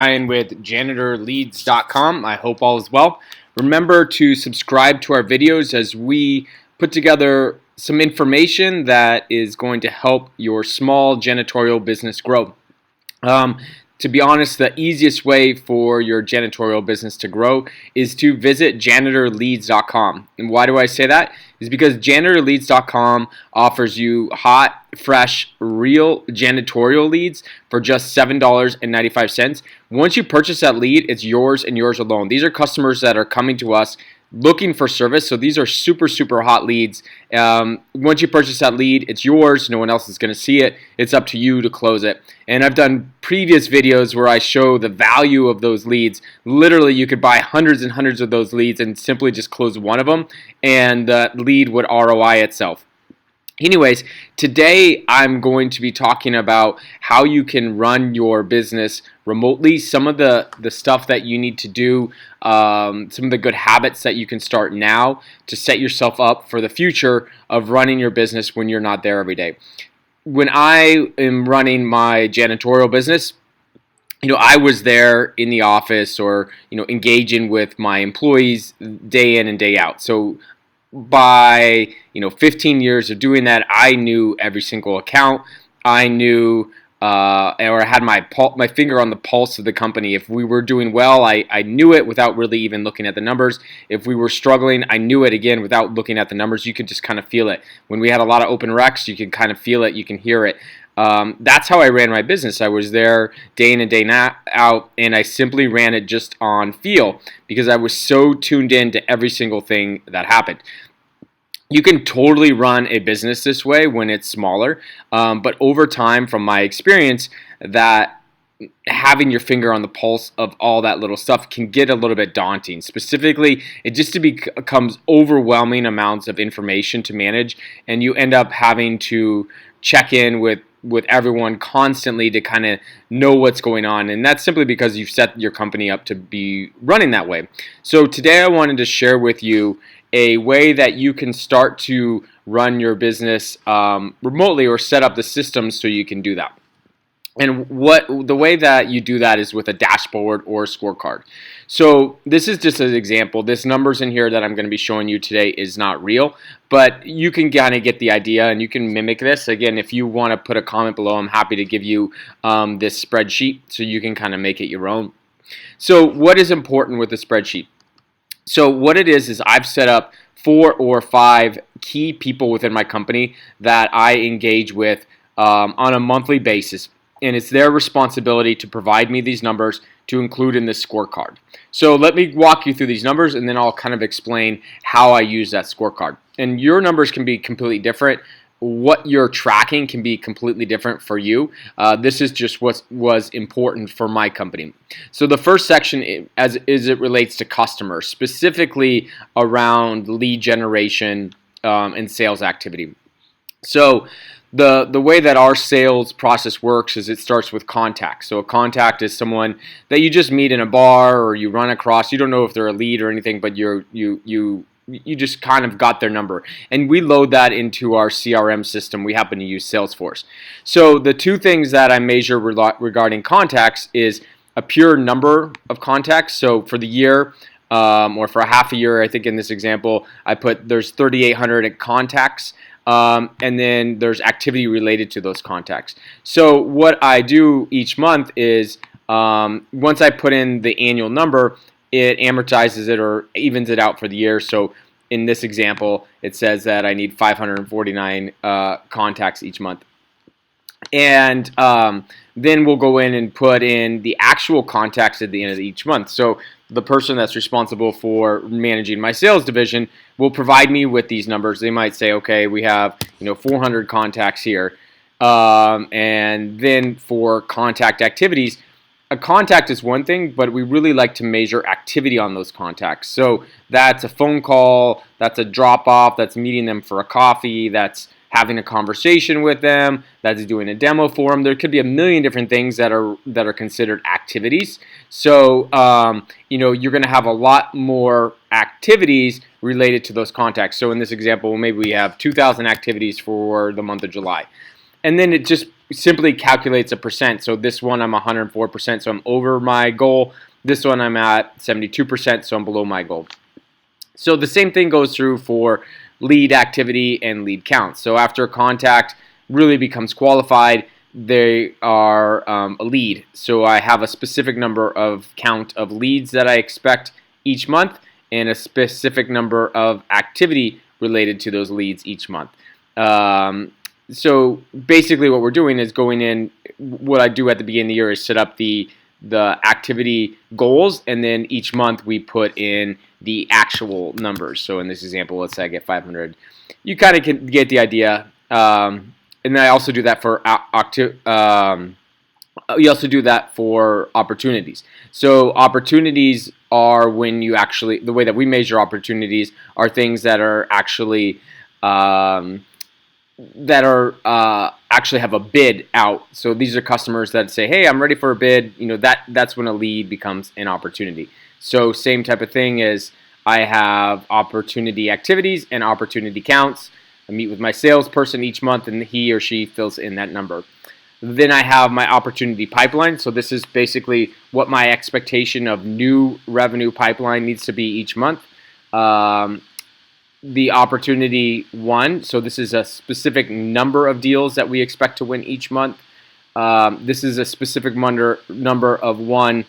Ryan with janitorleads.com. I hope all is well. Remember to subscribe to our videos as we put together some information that is going to help your small janitorial business grow. To be honest, the easiest way for your janitorial business to grow is to visit janitorleads.com. And why do I say that? Is because janitorleads.com offers you hot, fresh, real janitorial leads for just $7.95. Once you purchase that lead, it's yours and yours alone. These are customers that are coming to us looking for service, so these are super hot leads. Once you purchase that lead, it's yours. No one else is going to see it. It's up to you to close it. And I've done previous videos where I show the value of those leads. Literally, you could buy hundreds and hundreds of those leads and simply just close one of them, and the lead would ROI itself. Anyways, today I'm going to be talking about how you can run your business remotely, some of the stuff that you need to do, some of the good habits that you can start now to set yourself up for the future of running your business when you're not there every day. When I am running my janitorial business, I was there in the office or, engaging with my employees day in and day out. So by 15 years of doing that, I knew every single account. I knew or I had my finger on the pulse of the company. If we were doing well, I knew it without really even looking at the numbers. If we were struggling, I knew it again without looking at the numbers. You could just kind of feel it. When we had a lot of open recs, you can kind of feel it. You can hear it. That's how I ran my business. I was there day in and day out, and I simply ran it just on feel because I was so tuned in to every single thing that happened. You can totally run a business this way when it's smaller, but over time, from my experience, that having your finger on the pulse of all that little stuff can get a little bit daunting. Specifically, it just becomes overwhelming amounts of information to manage, and you end up having to check in with everyone constantly to kind of know what's going on, and that's simply because you've set your company up to be running that way. So today I wanted to share with you a way that you can start to run your business remotely or set up the systems so you can do that. And the way that you do that is with a dashboard or a scorecard. So this is just an example. This numbers in here that I'm going to be showing you today is not real, but you can kind of get the idea and you can mimic this. Again, if you want to put a comment below, I'm happy to give you this spreadsheet so you can kind of make it your own. So what is important with the spreadsheet? So what it is I've set up 4 or 5 key people within my company that I engage with on a monthly basis. And it's their responsibility to provide me these numbers to include in this scorecard. So let me walk you through these numbers and then I'll kind of explain how I use that scorecard. And your numbers can be completely different. What you're tracking can be completely different for you. This is just what was important for my company. So the first section as it relates to customers, specifically around lead generation and sales activity. So the way that our sales process works is it starts with contact. So a contact is someone that you just meet in a bar or you run across. You don't know if they're a lead or anything, but you just kind of got their number. And we load that into our CRM system. We happen to use Salesforce. So the two things that I measure regarding contacts is a pure number of contacts. So for the year or for a half a year, I think in this example, I put there's 3,800 contacts. And then there's activity related to those contacts. So what I do each month is once I put in the annual number, it amortizes it or evens it out for the year. So in this example, it says that I need 549 contacts each month. And then we'll go in and put in the actual contacts at the end of each month. So the person that's responsible for managing my sales division will provide me with these numbers. They might say, okay, we have 400 contacts here. And then for contact activities, a contact is one thing, but we really like to measure activity on those contacts. So that's a phone call, that's a drop-off, that's meeting them for a coffee, that's having a conversation with them, that's doing a demo for them. There could be a million different things that are considered activities. So you're going to have a lot more activities related to those contacts. So in this example, maybe we have 2,000 activities for the month of July. And then it just simply calculates a percent. So this one I'm 104%, so I'm over my goal. This one I'm at 72%, so I'm below my goal. So the same thing goes through for lead activity and lead count. So after a contact really becomes qualified, they are a lead. So I have a specific number of count of leads that I expect each month and a specific number of activity related to those leads each month. So basically what we're doing is going in, what I do at the beginning of the year is set up the activity goals, and then each month we put in the actual numbers. So in this example, let's say I get 500. You kind of can get the idea. And then I also do that for you also do that for opportunities. So opportunities are when you actually, the way that we measure opportunities are things that are actually actually have a bid out. So these are customers that say, hey, I'm ready for a bid. You know, that's when a lead becomes an opportunity. So same type of thing as I have opportunity activities and opportunity counts. I meet with my salesperson each month and he or she fills in that number. Then I have my opportunity pipeline. So this is basically what my expectation of new revenue pipeline needs to be each month. The opportunity one, so this is a specific number of deals that we expect to win each month. This is a specific number of one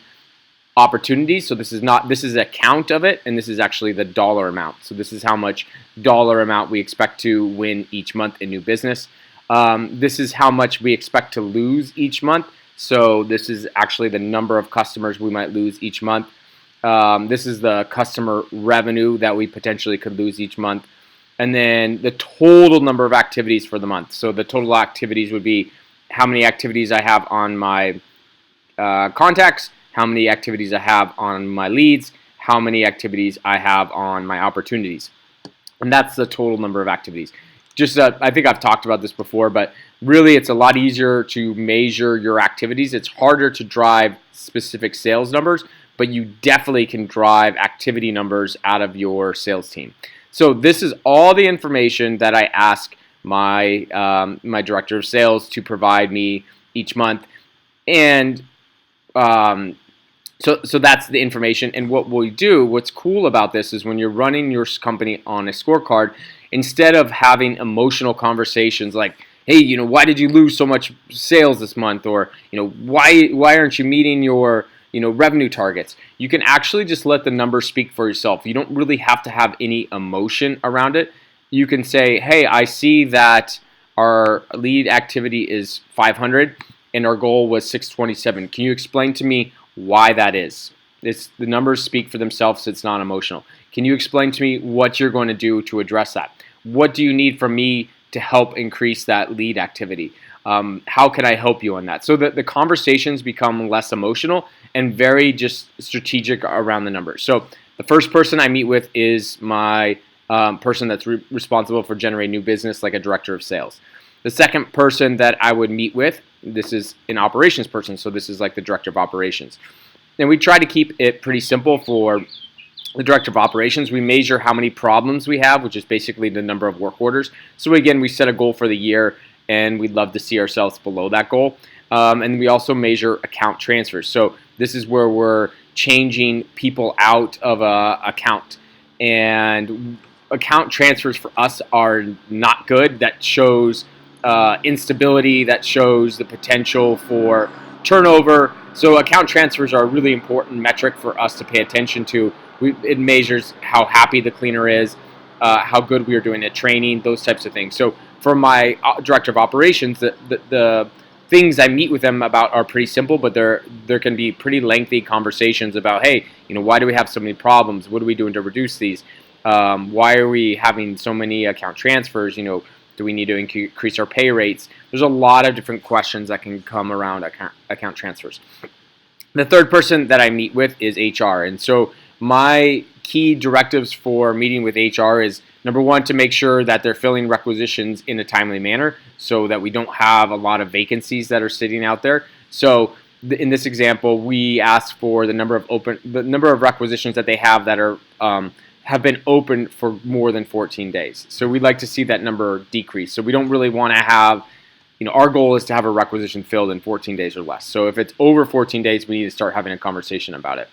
opportunities. So this is a count of it, and this is actually the dollar amount. So this is how much dollar amount we expect to win each month in new business. This is how much we expect to lose each month. So this is actually the number of customers we might lose each month. This is the customer revenue that we potentially could lose each month. And then the total number of activities for the month. So the total activities would be how many activities I have on my contacts, how many activities I have on my leads, how many activities I have on my opportunities. And that's the total number of activities. Just I think I've talked about this before, but really it's a lot easier to measure your activities. It's harder to drive specific sales numbers, but you definitely can drive activity numbers out of your sales team. So this is all the information that I ask my my director of sales to provide me each month, and so that's the information. And what we do, what's cool about this is when you're running your company on a scorecard, instead of having emotional conversations like, hey, you know, why did you lose so much sales this month, or you know, why aren't you meeting your revenue targets, you can actually just let the numbers speak for yourself. You don't really have to have any emotion around it. You can say, hey, I see that our lead activity is 500 and our goal was 627. Can you explain to me why that is? The numbers speak for themselves, so it's not emotional. Can you explain to me what you're going to do to address that? What do you need from me to help increase that lead activity? How can I help you on that? So that the conversations become less emotional and very just strategic around the numbers. So the first person I meet with is my person that's responsible for generating new business, like a director of sales. The second person that I would meet with, this is an operations person, so this is like the director of operations. And we try to keep it pretty simple for the director of operations. We measure how many problems we have, which is basically the number of work orders. So again, we set a goal for the year, and we'd love to see ourselves below that goal. And we also measure account transfers. So this is where we're changing people out of a account. And account transfers for us are not good. That shows instability, that shows the potential for turnover. So account transfers are a really important metric for us to pay attention to. It measures how happy the cleaner is, how good we are doing at training, those types of things. So for my director of operations, the things I meet with them about are pretty simple, but there can be pretty lengthy conversations about, hey, why do we have so many problems? What are we doing to reduce these? Why are we having so many account transfers? Do we need to increase our pay rates? There's a lot of different questions that can come around account transfers. The third person that I meet with is HR. And so my key directives for meeting with HR is, number one, to make sure that they're filling requisitions in a timely manner so that we don't have a lot of vacancies that are sitting out there. So in this example, we ask for the number of requisitions that they have that are have been open for more than 14 days. So we'd like to see that number decrease. So we don't really want to have our goal is to have a requisition filled in 14 days or less. So if it's over 14 days, we need to start having a conversation about it.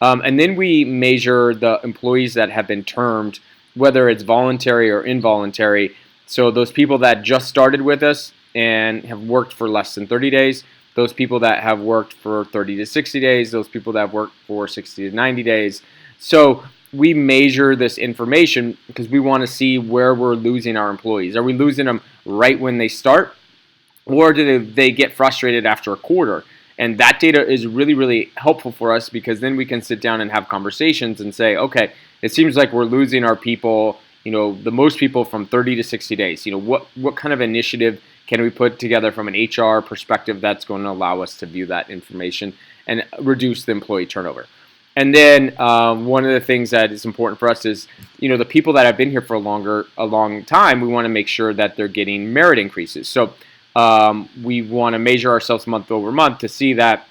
And then we measure the employees that have been termed, whether it's voluntary or involuntary. So those people that just started with us and have worked for less than 30 days, those people that have worked for 30 to 60 days, those people that have worked for 60 to 90 days. So we measure this information because we want to see where we're losing our employees. Are we losing them right when they start? Or do they get frustrated after a quarter? And that data is really, really helpful for us because then we can sit down and have conversations and say, okay, it seems like we're losing our people, the most people from 30 to 60 days. What kind of initiative can we put together from an HR perspective that's going to allow us to view that information and reduce the employee turnover? And then one of the things that is important for us is, the people that have been here for a long time, we want to make sure that they're getting merit increases. So we want to measure ourselves month over month to see that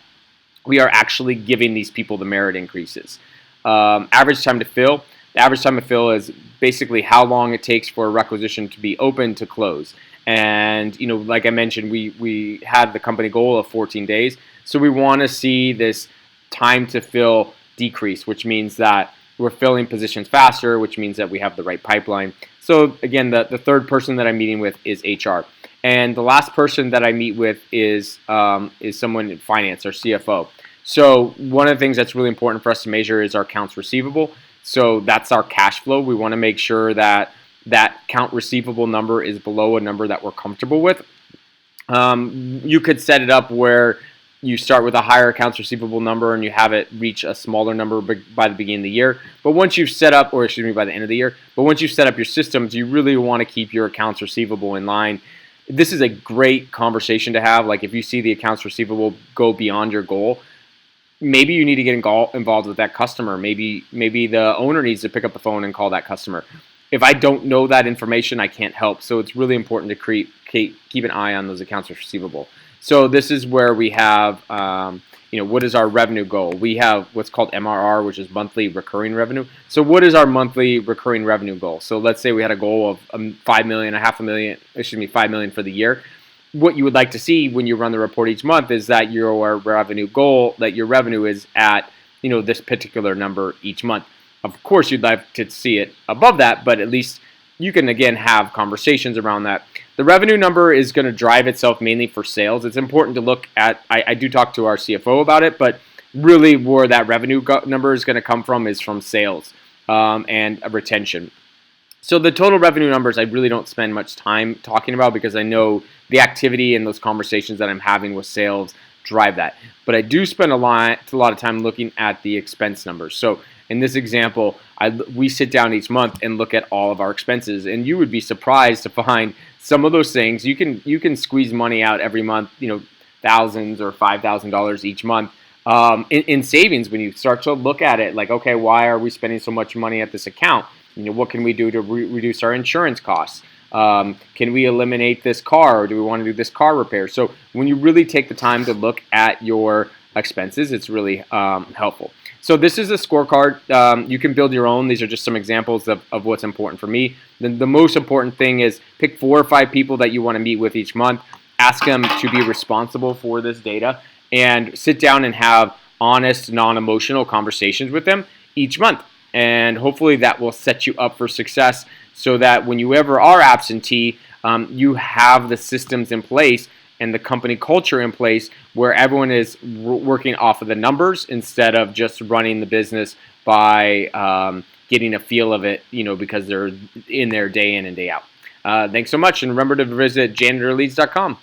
we are actually giving these people the merit increases. Average time to fill. The average time to fill is basically how long it takes for a requisition to be open to close. And, like I mentioned, we had the company goal of 14 days. So we want to see this time to fill decrease, which means that we're filling positions faster, which means that we have the right pipeline. So again, the third person that I'm meeting with is HR. And the last person that I meet with is someone in finance, our CFO. So one of the things that's really important for us to measure is our accounts receivable. So that's our cash flow. We want to make sure that account receivable number is below a number that we're comfortable with. You could set it up where you start with a higher accounts receivable number and you have it reach a smaller number by the beginning of the year. But once you've set up, or excuse me, by the end of the year, but once you've set up your systems, you really want to keep your accounts receivable in line. This is a great conversation to have. Like if you see the accounts receivable go beyond your goal, maybe you need to get involved with that customer. Maybe the owner needs to pick up the phone and call that customer. If I don't know that information, I can't help. So it's really important to keep an eye on those accounts receivable. So this is where we have, what is our revenue goal? We have what's called MRR, which is monthly recurring revenue. So what is our monthly recurring revenue goal? So let's say we had a goal of $5 million for the year. What you would like to see when you run the report each month is that your revenue goal, that your revenue is at, this particular number each month. Of course, you'd like to see it above that, but at least you can, again, have conversations around that. The revenue number is going to drive itself mainly for sales. It's important to look at, I do talk to our CFO about it, but really where that revenue number is going to come from is from sales and retention. So the total revenue numbers I really don't spend much time talking about because I know the activity and those conversations that I'm having with sales drive that. But I do spend a lot of time looking at the expense numbers. So in this example, we sit down each month and look at all of our expenses, and you would be surprised to find some of those things. You can squeeze money out every month, thousands or $5,000 each month in savings when you start to look at it. Like, okay, why are we spending so much money at this account? What can we do to reduce our insurance costs? Can we eliminate this car, or do we want to do this car repair? So when you really take the time to look at your expenses, it's really helpful. So this is a scorecard. You can build your own. These are just some examples of what's important for me. The most important thing is pick 4 or 5 people that you want to meet with each month. Ask them to be responsible for this data and sit down and have honest, non-emotional conversations with them each month. And hopefully that will set you up for success so that when you ever are absentee, you have the systems in place and the company culture in place where everyone is working off of the numbers instead of just running the business by getting a feel of it, because they're in there day in and day out. Thanks so much, and remember to visit janitorleads.com.